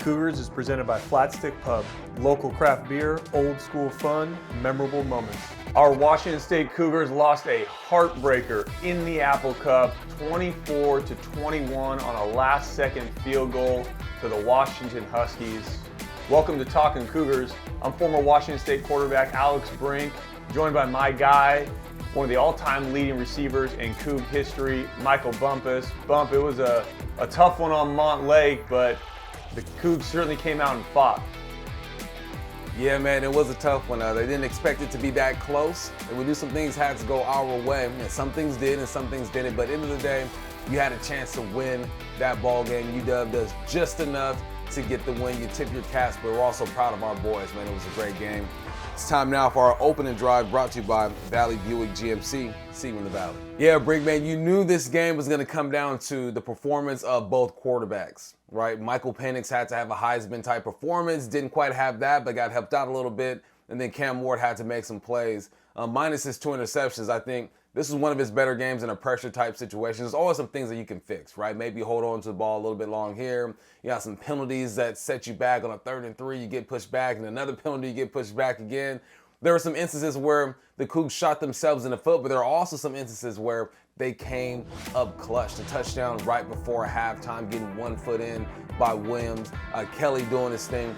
Cougars is presented by Flat Stick Pub. Local craft beer, old school fun, memorable moments. Our Washington State Cougars lost a heartbreaker in the Apple Cup, 24-21 on a last-second field goal to the Washington Huskies. Welcome to Talkin Cougars. I'm former Washington State quarterback Alex Brink, joined by my guy, one of the all-time leading receivers in Coug history, Michael Bumpus. Bump, it was a tough one on Montlake, but the Cougs certainly came out and fought. Yeah, man, it was a tough one. They didn't expect it to be that close. And we knew some things had to go our way. And some things did and some things didn't. But at the end of the day, you had a chance to win that ball game. UW does just enough to get the win. You tip your caps, but we're also proud of our boys, man. It was a great game. It's time now for our opening drive, brought to you by Valley Buick GMC. See you in the Valley. Yeah, Brink, man, you knew this game was going to come down to the performance of both quarterbacks, right? Michael Penix had to have a Heisman-type performance. Didn't quite have that, but got helped out a little bit. And then Cam Ward had to make some plays. Minus his 2 interceptions, I think this is one of his better games in a pressure-type situation. There's always some things that you can fix, right? Maybe hold on to the ball a little bit long here. You got some penalties that set you back on a 3rd and 3. You get pushed back, and another penalty, you get pushed back again. There were some instances where the Cougs shot themselves in the foot, but there are also some instances where they came up clutch. The touchdown right before halftime, getting 1 foot in by Williams. Kelly doing his thing,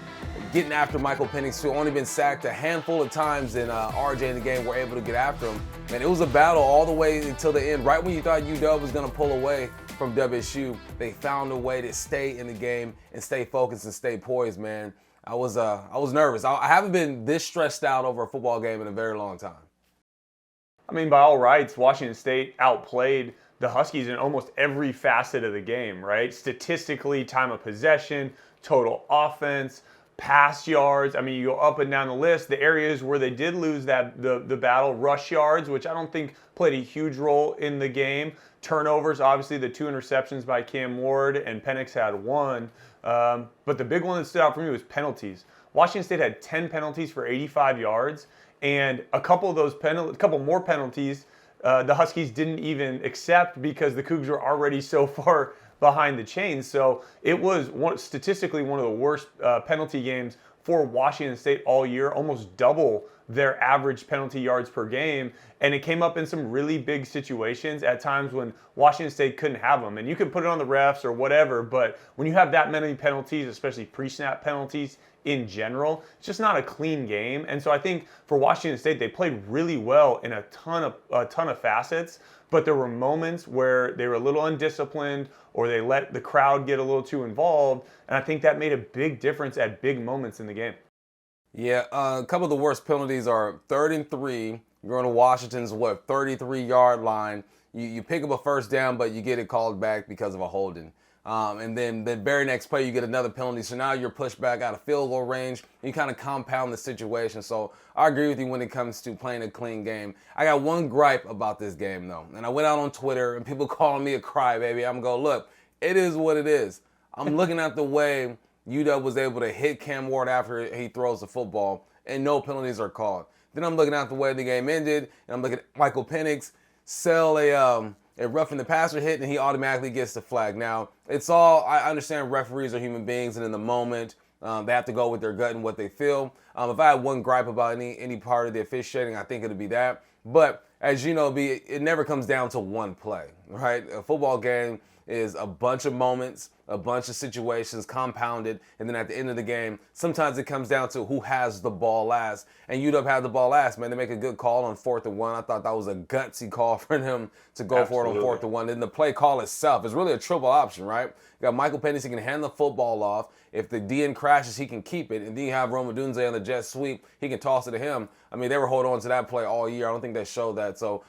getting after Michael Penix, who only been sacked a handful of times, and RJ in the game were able to get after him. And it was a battle all the way until the end. Right when you thought UW was going to pull away from WSU, they found a way to stay in the game and stay focused and stay poised, man. I was nervous. I haven't been this stressed out over a football game in a very long time. I mean, by all rights, Washington State outplayed the Huskies in almost every facet of the game, right? Statistically, time of possession, total offense, pass yards. I mean, you go up and down the list. The areas where they did lose the battle, rush yards, which I don't think played a huge role in the game. Turnovers, obviously the 2 interceptions by Cam Ward, and Penix had 1. But the big one that stood out for me was penalties. Washington State had 10 penalties for 85 yards, and a couple more penalties the Huskies didn't even accept because the Cougs were already so far behind the chains. So it was statistically one of the worst penalty games for Washington State all year, almost double their average penalty yards per game. And it came up in some really big situations at times when Washington State couldn't have them. And you can put it on the refs or whatever, but when you have that many penalties, especially pre-snap penalties in general, it's just not a clean game. And so I think for Washington State, they played really well in a ton of facets, but there were moments where they were a little undisciplined or they let the crowd get a little too involved. And I think that made a big difference at big moments in the game. Yeah, a couple of the worst penalties are 3rd and 3. You're on Washington's, 33-yard line. You pick up a first down, but you get it called back because of a holding. And then the very next play, you get another penalty. So now you're pushed back out of field goal range. You kind of compound the situation. So I agree with you when it comes to playing a clean game. I got one gripe about this game, though. And I went out on Twitter, and people calling me a crybaby. I'm going, look, it is what it is. I'm looking at the way UW was able to hit Cam Ward after he throws the football, and no penalties are called. Then I'm looking at the way the game ended, and I'm looking at Michael Penix sell a roughing the passer hit, and he automatically gets the flag. Now, it's all, I understand referees are human beings, and in the moment, they have to go with their gut and what they feel. If I had one gripe about any part of the officiating, I think it would be that. But as you know, it never comes down to one play, right? A football game is a bunch of moments, a bunch of situations compounded, and then at the end of the game, sometimes it comes down to who has the ball last. And UW had the ball last, man. They make a good call on 4th and 1. I thought that was a gutsy call for them to go Absolutely. for it on 4th and 1. Then the play call itself is really a triple option, right? You got Michael Penix, he can hand the football off. If the DN crashes, he can keep it. And then you have Roma Dunze on the jet sweep. He can toss it to him. I mean, they were holding on to that play all year. I don't think they showed that. So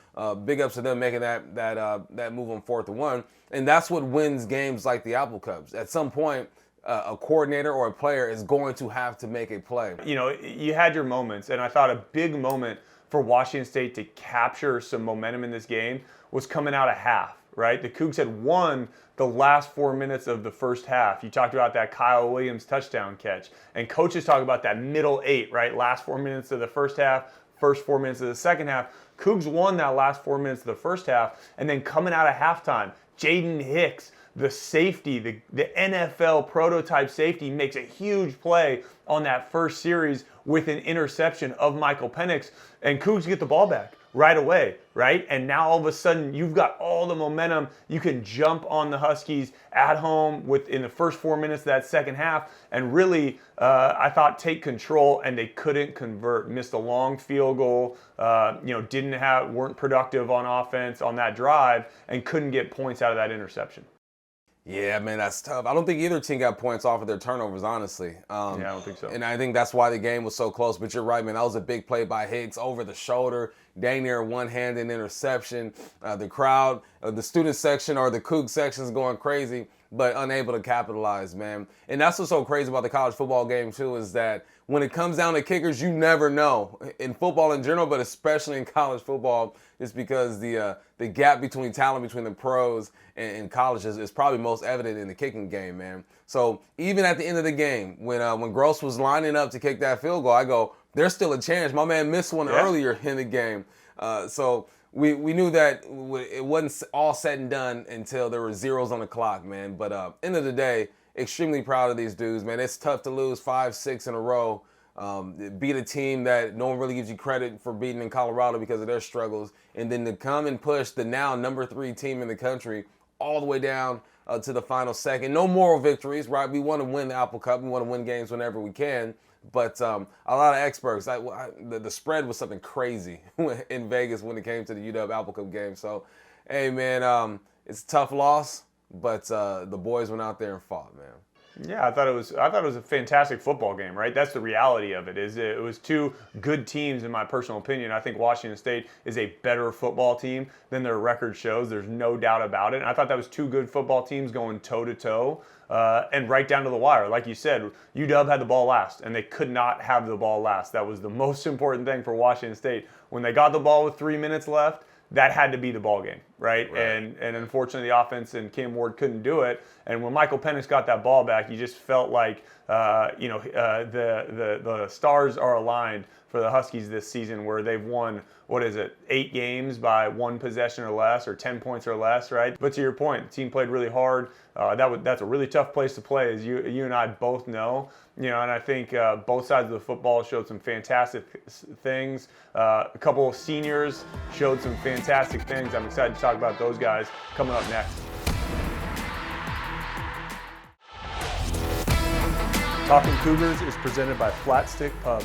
big ups to them making that move on 4th and 1. And that's what wins games like the Apple Cups. At some point, a coordinator or a player is going to have to make a play. You know, you had your moments, and I thought a big moment for Washington State to capture some momentum in this game was coming out of half, right? The Cougs had won the last 4 minutes of the first half. You talked about that Kyle Williams touchdown catch, and coaches talk about that middle 8, right? Last 4 minutes of the first half, first 4 minutes of the second half. Cougs won that last 4 minutes of the first half, and then coming out of halftime, Jaden Hicks the safety, the NFL prototype safety, makes a huge play on that first series with an interception of Michael Penix, and Cougs get the ball back right away, right? And now all of a sudden you've got all the momentum. You can jump on the Huskies at home within the first 4 minutes of that second half, and really, I thought, take control, and they couldn't convert. Missed a long field goal, weren't productive on offense on that drive, and couldn't get points out of that interception. Yeah, man, that's tough. I don't think either team got points off of their turnovers, honestly. Yeah, I don't think so. And I think that's why the game was so close. But you're right, man. That was a big play by Higgs over the shoulder, dang near one-handed interception. The crowd, the student section or the Coug section is going crazy, but unable to capitalize, man. And that's what's so crazy about the college football game, too, is that when it comes down to kickers, you never know. In football in general, but especially in college football, just because the gap between talent between the pros and colleges is probably most evident in the kicking game, man. So even at the end of the game, when Gross was lining up to kick that field goal, I go, there's still a chance. My man missed one earlier in the game. So we knew that it wasn't all said and done until there were zeros on the clock, man. But end of the day, extremely proud of these dudes, man. It's tough to lose 5-6 in a row. Beat a team that no one really gives you credit for beating in Colorado because of their struggles, and then to come and push the now number 3 team in the country all the way down to the final second. No moral victories, right? We want to win the Apple Cup. We want to win games whenever we can. But a lot of experts, the spread was something crazy in Vegas when it came to the UW Apple Cup game. So, hey, man, it's a tough loss, but the boys went out there and fought, man. Yeah, I thought it was a fantastic football game, right? That's the reality of it. It was two good teams, in my personal opinion. I think Washington State is a better football team than their record shows. There's no doubt about it. And I thought that was two good football teams going toe-to-toe and right down to the wire. Like you said, UW had the ball last, and they could not have the ball last. That was the most important thing for Washington State. When they got the ball with 3 minutes left, that had to be the ball game, right? And unfortunately, the offense and Cam Ward couldn't do it. And when Michael Penix got that ball back, you just felt like the stars are aligned for the Huskies this season, where they've won 8 games by 1 possession or less, or 10 points or less, right? But to your point, the team played really hard. That's a really tough place to play, as you and I both know. And I think both sides of the football showed some fantastic things. A couple of seniors showed some fantastic things. I'm excited to talk about those guys coming up next. Talkin Cougars is presented by Flat Stick Pub.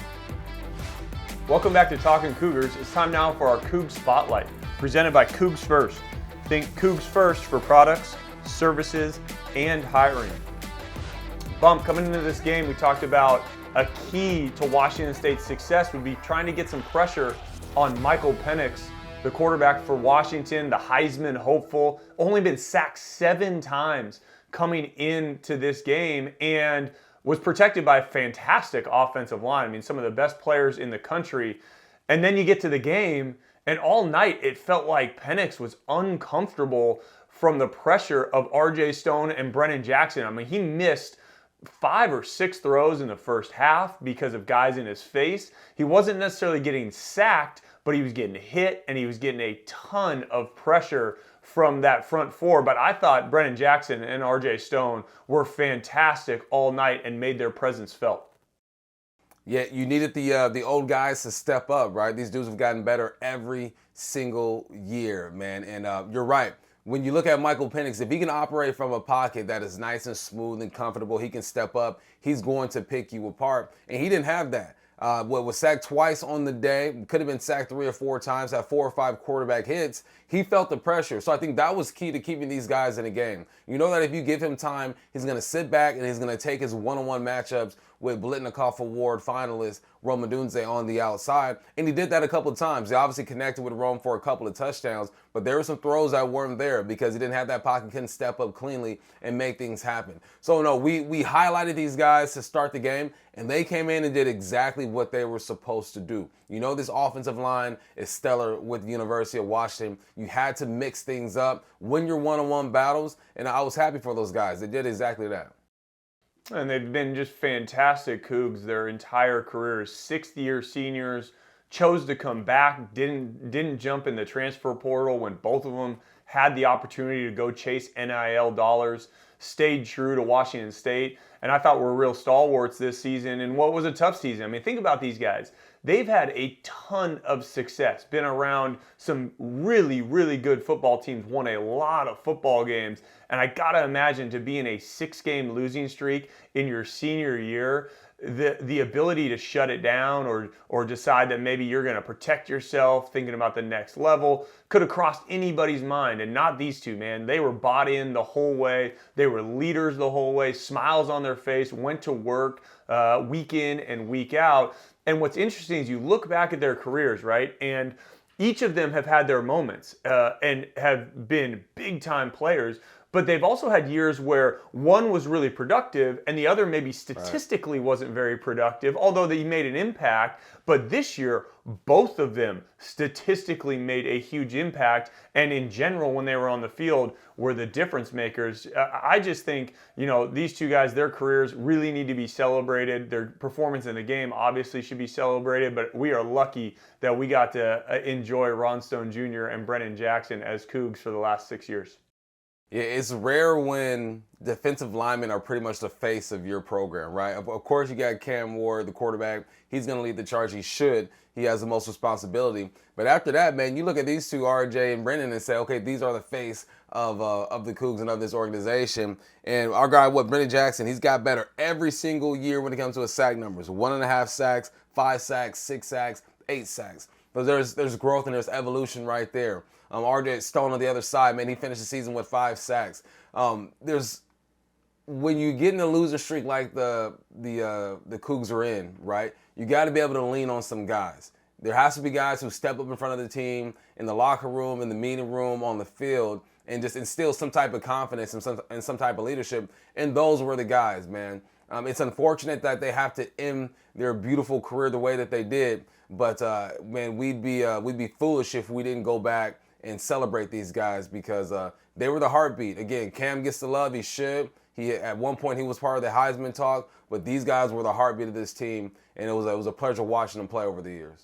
Welcome back to Talkin Cougars. It's time now for our Cougs Spotlight, presented by Cougs First. Think Cougs First for products, services, and hiring. Bump, coming into this game, we talked about a key to Washington State's success would be trying to get some pressure on Michael Penix, the quarterback for Washington, the Heisman hopeful, only been sacked 7 times coming into this game, and was protected by a fantastic offensive line. I mean, some of the best players in the country. And then you get to the game, and all night it felt like Penix was uncomfortable from the pressure of R.J. Stone and Brennan Jackson. I mean, he missed 5 or 6 throws in the first half because of guys in his face. He wasn't necessarily getting sacked, but he was getting hit, and he was getting a ton of pressure from that front 4. But I thought Brennan Jackson and R.J. Stone were fantastic all night and made their presence felt. Yeah, you needed the old guys to step up, right? These dudes have gotten better every single year, man. And you're right. When you look at Michael Penix, if he can operate from a pocket that is nice and smooth and comfortable, he can step up. He's going to pick you apart. And he didn't have that. Was sacked twice on the day, could have been sacked 3 or 4 times, had 4 or 5 quarterback hits. He felt the pressure. So I think that was key to keeping these guys in the game. You know that if you give him time, he's going to sit back and he's going to take his one-on-one matchups with Blitnikoff Award finalist Rome Odunze on the outside. And he did that a couple of times. He obviously connected with Rome for a couple of touchdowns, but there were some throws that weren't there because he didn't have that pocket, couldn't step up cleanly and make things happen. So no, we highlighted these guys to start the game, and they came in and did exactly what they were supposed to do. You know, this offensive line is stellar with the University of Washington. You had to mix things up, win your one-on-one battles, and I was happy for those guys. They did exactly that. And they've been just fantastic Cougs their entire careers. 6th-year seniors, chose to come back, didn't jump in the transfer portal when both of them had the opportunity to go chase NIL dollars, stayed true to Washington State, and I thought were real stalwarts this season in what was a tough season. I mean, think about these guys. They've had a ton of success, been around some really, really good football teams, won a lot of football games, and I gotta imagine to be in a 6-game losing streak in your senior year, the ability to shut it down or decide that maybe you're going to protect yourself, thinking about the next level, could have crossed anybody's mind. And not these two, man. They were bought in the whole way. They were leaders the whole way, smiles on their face, went to work week in and week out. And what's interesting is you look back at their careers, right? And each of them have had their moments and have been big time players. But they've also had years where one was really productive and the other maybe statistically wasn't very productive, although they made an impact. But this year, both of them statistically made a huge impact. And in general, when they were on the field, were the difference makers. I just think, these two guys, their careers really need to be celebrated. Their performance in the game obviously should be celebrated. But we are lucky that we got to enjoy Ron Stone Jr. and Brennan Jackson as Cougs for the last 6 years. Yeah, it's rare when defensive linemen are pretty much the face of your program, right? Of course, you got Cam Ward, the quarterback. He's going to lead the charge. He should. He has the most responsibility. But after that, man, you look at these two, RJ and Brennan, and say, okay, these are the face of the Cougs and of this organization. And our guy, Brennan Jackson, he's got better every single year when it comes to his sack numbers. 1.5 sacks, 5 sacks, 6 sacks, 8 sacks. But there's growth and there's evolution right there. RJ Stone on the other side, man, he finished the season with 5 sacks. When you get in a loser streak like the Cougs are in, right, you got to be able to lean on some guys. There has to be guys who step up in front of the team, in the locker room, in the meeting room, on the field, and just instill some type of confidence and some type of leadership. And those were the guys, man. It's unfortunate that they have to end their beautiful career the way that they did, but man, we'd be foolish if we didn't go back and celebrate these guys because they were the heartbeat. Again, Cam gets the love, he should. At one point he was part of the Heisman talk, but these guys were the heartbeat of this team, and it was a pleasure watching them play over the years.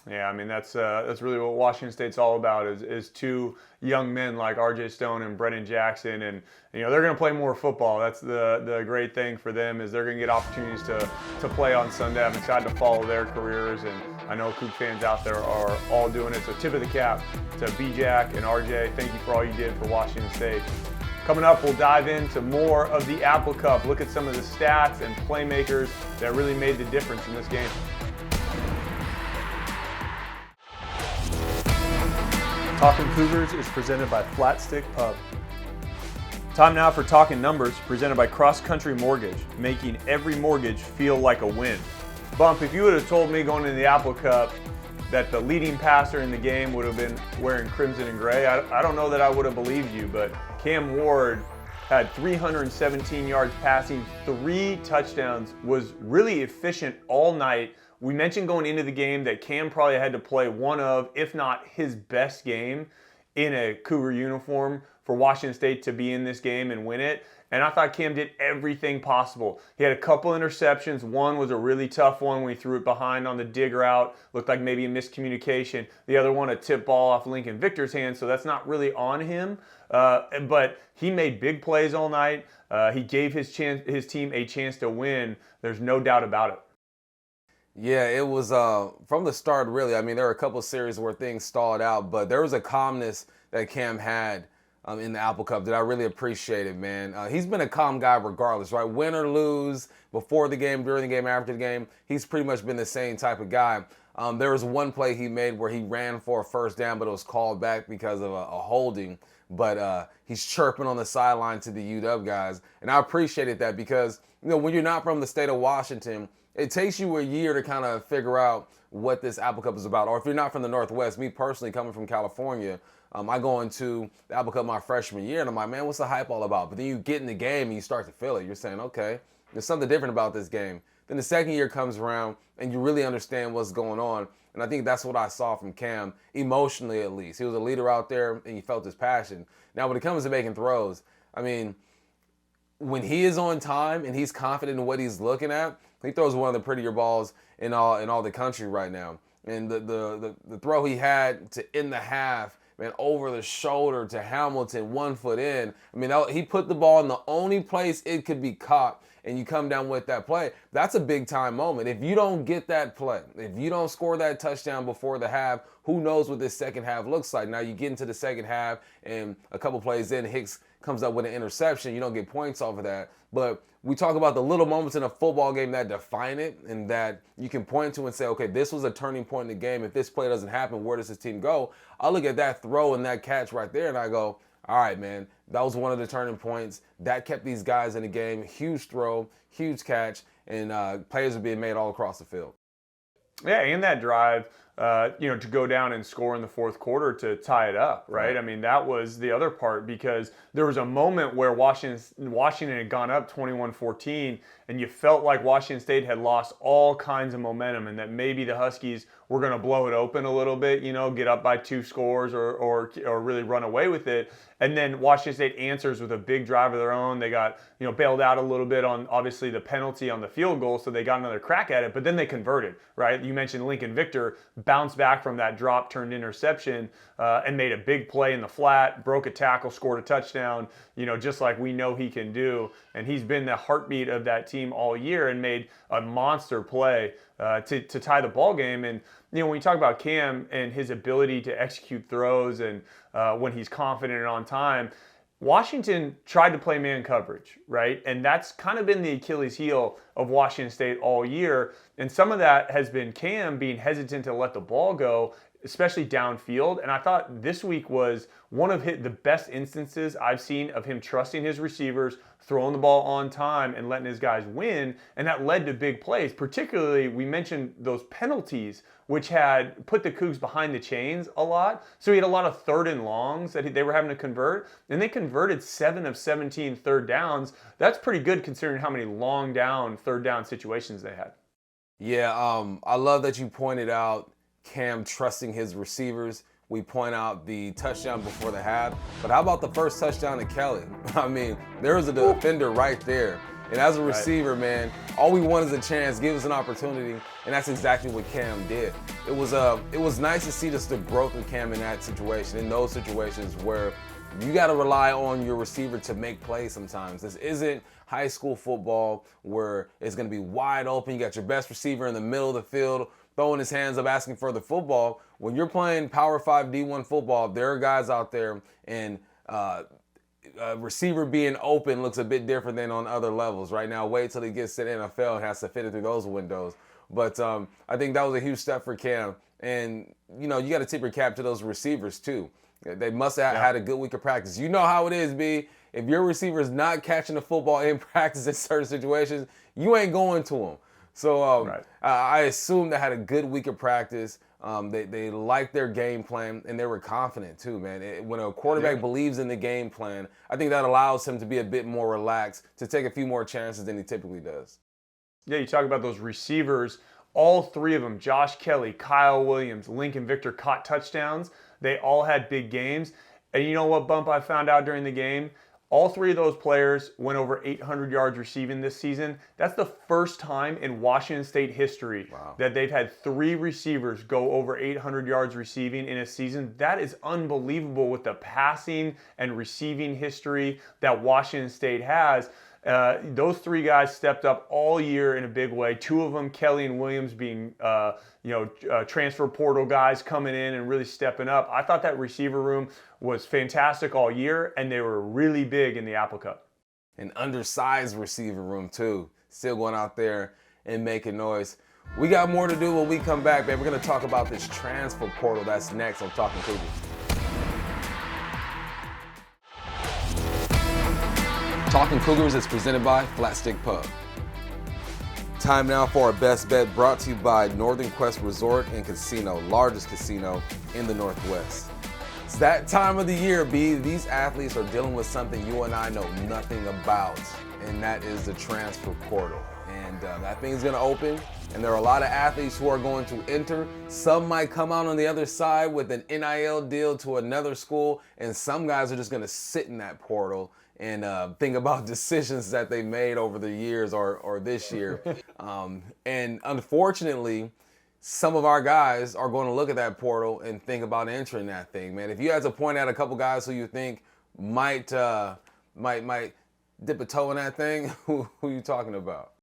Yeah, I mean that's really what Washington State's all about is two young men like R.J. Stone and Brennan Jackson, and they're going to play more football. That's the great thing for them is they're going to get opportunities to play on Sunday. I'm excited to follow their careers, and I know Coug fans out there are all doing it. So tip of the cap to B-Jack and R.J. Thank you for all you did for Washington State. Coming up, we'll dive into more of the Apple Cup. Look at some of the stats and playmakers that really made the difference in this game. Talkin Cougars is presented by Flat Stick Pub. Time now for Talkin Numbers, presented by Cross Country Mortgage, making every mortgage feel like a win. Bump, if you would have told me going into the Apple Cup that the leading passer in the game would have been wearing crimson and gray, I don't know that I would have believed you, but Cam Ward had 317 yards passing, 3 touchdowns, was really efficient all night. We mentioned going into the game that Cam probably had to play one of, if not his best game in a Cougar uniform for Washington State to be in this game and win it. And I thought Cam did everything possible. He had a couple interceptions. One was a really tough one when he threw it behind on the dig route. Looked like maybe a miscommunication. The other one, a tip ball off Lincoln Victor's hand, so that's not really on him. But he made big plays all night. He gave his team a chance to win. There's no doubt about it. Yeah, it was from the start, really. I mean, there were a couple of series where things stalled out, but there was a calmness that Cam had in the Apple Cup that I really appreciated, man. He's been a calm guy regardless, right? Win or lose, before the game, during the game, after the game, he's pretty much been the same type of guy. There was one play he made where he ran for a first down, but it was called back because of a holding. But he's chirping on the sideline to the UW guys, and I appreciated that because, when you're not from the state of Washington, it takes you a year to kind of figure out what this Apple Cup is about. Or if you're not from the Northwest, me personally coming from California, I go into the Apple Cup my freshman year, and I'm like, man, what's the hype all about? But then you get in the game and you start to feel it. You're saying, okay, there's something different about this game. Then the second year comes around, and you really understand what's going on. And I think that's what I saw from Cam, emotionally at least. He was a leader out there, and you felt his passion. Now, when it comes to making throws, I mean, when he is on time and he's confident in what he's looking at, he throws one of the prettier balls in all the country right now. And the throw he had to end the half man, over the shoulder to Hamilton, 1 foot in. I mean, he put the ball in the only place it could be caught, and you come down with that play. That's a big time moment. If you don't get that play, if you don't score that touchdown before the half, who knows what this second half looks like. Now you get into the second half, and a couple plays in, Hicks comes up with an interception. You don't get points off of that. But we talk about the little moments in a football game that define it and that you can point to and say, okay, this was a turning point in the game. If this play doesn't happen, where does this team go? I look at that throw and that catch right there, and I go, all right, man, that was one of the turning points. That kept these guys in the game. Huge throw, huge catch, and plays are being made all across the field. Yeah, and that drive, to go down and score in the fourth quarter to tie it up, right? I mean, that was the other part, because there was a moment where Washington had gone up 21-14, and you felt like Washington State had lost all kinds of momentum, and that maybe the Huskies were going to blow it open a little bit, get up by 2 scores or really run away with it. And then Washington State answers with a big drive of their own. They got, bailed out a little bit on obviously the penalty on the field goal, so they got another crack at it, but then they converted, right? You mentioned Lincoln Victor bounced back from that drop, turned interception, and made a big play in the flat, broke a tackle, scored a touchdown, just like we know he can do. And he's been the heartbeat of that team all year and made a monster play to tie the ball game. And when you talk about Cam and his ability to execute throws and when he's confident and on time, Washington tried to play man coverage, right? And that's kind of been the Achilles heel of Washington State all year. And some of that has been Cam being hesitant to let the ball go, especially downfield. And I thought this week was one of the best instances I've seen of him trusting his receivers, throwing the ball on time and letting his guys win. And that led to big plays. Particularly, we mentioned those penalties, which had put the Cougs behind the chains a lot. So he had a lot of 3rd and longs that they were having to convert. And they converted 7 of 17 third downs. That's pretty good considering how many long down, 3rd down situations they had. Yeah, I love that you pointed out Cam trusting his receivers. We point out the touchdown before the half. But how about the first touchdown to Kelly? I mean, there was a defender right there. And as a receiver, man, all we want is a chance, give us an opportunity, and that's exactly what Cam did. It was nice to see just the growth of Cam in that situation, in those situations where you got to rely on your receiver to make plays sometimes. This isn't high school football where it's going to be wide open. You got your best receiver in the middle of the field throwing his hands up asking for the football. When you're playing Power 5 D1 football, there are guys out there, and receiver being open looks a bit different than on other levels. Right now, wait till he gets to the NFL and has to fit it through those windows. But I think that was a huge step for Cam. And, you got to tip your cap to those receivers, too. They must have had a good week of practice. You know how it is, B. If your receiver is not catching the football in practice in certain situations, you ain't going to them. So I assume they had a good week of practice. They liked their game plan, and they were confident too, man. When a quarterback believes in the game plan, I think that allows him to be a bit more relaxed, to take a few more chances than he typically does. Yeah, you talk about those receivers. All 3 of them, Josh Kelly, Kyle Williams, Lincoln Victor, caught touchdowns. They all had big games. And you know what, Bump, I found out during the game? All 3 of those players went over 800 yards receiving this season. That's the first time in Washington State history that they've had 3 receivers go over 800 yards receiving in a season. That is unbelievable with the passing and receiving history that Washington State has. Those 3 guys stepped up all year in a big way. 2 of them, Kelly and Williams, being transfer portal guys coming in and really stepping up. I thought that receiver room was fantastic all year, and they were really big in the Apple Cup. An undersized receiver room too, still going out there and making noise. We got more to do when we come back, man. We're going to talk about this transfer portal. That's next on Talkin Cougars. Talkin Cougars is presented by Flat Stick Pub. Time now for our best bet, brought to you by Northern Quest Resort and Casino, largest casino in the Northwest. It's that time of the year, B. These athletes are dealing with something you and I know nothing about, and that is the transfer portal. And that thing's going to open, and there are a lot of athletes who are going to enter. Some might come out on the other side with an NIL deal to another school, and some guys are just going to sit in that portal and think about decisions that they made over the years or this year. And unfortunately, some of our guys are going to look at that portal and think about entering that thing, man. If you had to point out a couple guys who you think might dip a toe in that thing, who you talking about?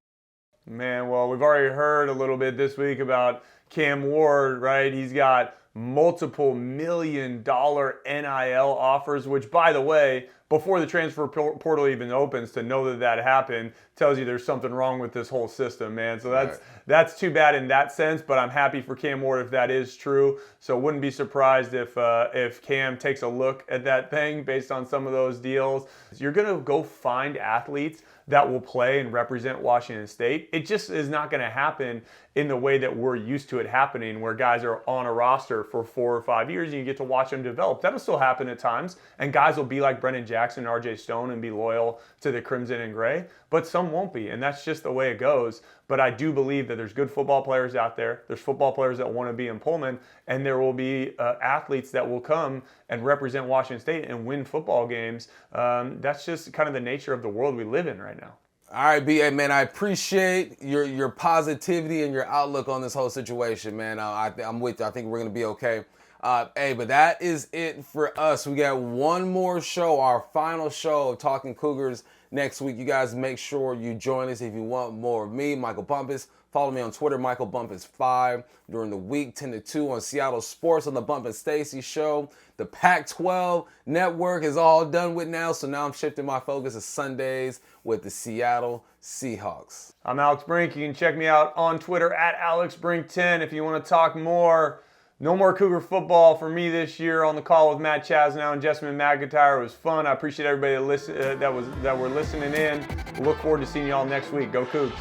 Man, well, we've already heard a little bit this week about Cam Ward, right? He's got multiple $1 million NIL offers, which, by the way, before the transfer portal even opens, to know that happened tells you there's something wrong with this whole system, man. So that's too bad in that sense, but I'm happy for Cam Ward if that is true. So wouldn't be surprised if Cam takes a look at that thing based on some of those deals. You're going to go find athletes that will play and represent Washington State. It just is not going to happen in the way that we're used to it happening, where guys are on a roster for 4 or 5 years and you get to watch them develop. That'll still happen at times, and guys will be like Brennan Jackson and RJ Stone and be loyal to the Crimson and Gray, but some won't be, and that's just the way it goes. But I do believe that there's good football players out there. There's football players that want to be in Pullman, and there will be athletes that will come and represent Washington State and win football games. That's just kind of the nature of the world we live in right now. All right, B.A., man, I appreciate your positivity and your outlook on this whole situation, man. I'm with you. I think we're going to be okay. But that is it for us. We got one more show, our final show of Talkin Cougars next week. You guys make sure you join us if you want more of me, Michael Bumpus. Follow me on Twitter, Michael Bumpus5. During the week, 10 to 2 on Seattle Sports on the Bump and Stacy show. The Pac-12 network is all done with now, so now I'm shifting my focus to Sundays with the Seattle Seahawks. I'm Alex Brink. You can check me out on Twitter at AlexBrink10 if you want to talk more. No more Cougar football for me this year on the call with Matt Chasnow and Jessamine McIntyre. It was fun. I appreciate everybody that were listening in. Look forward to seeing you all next week. Go Cougs.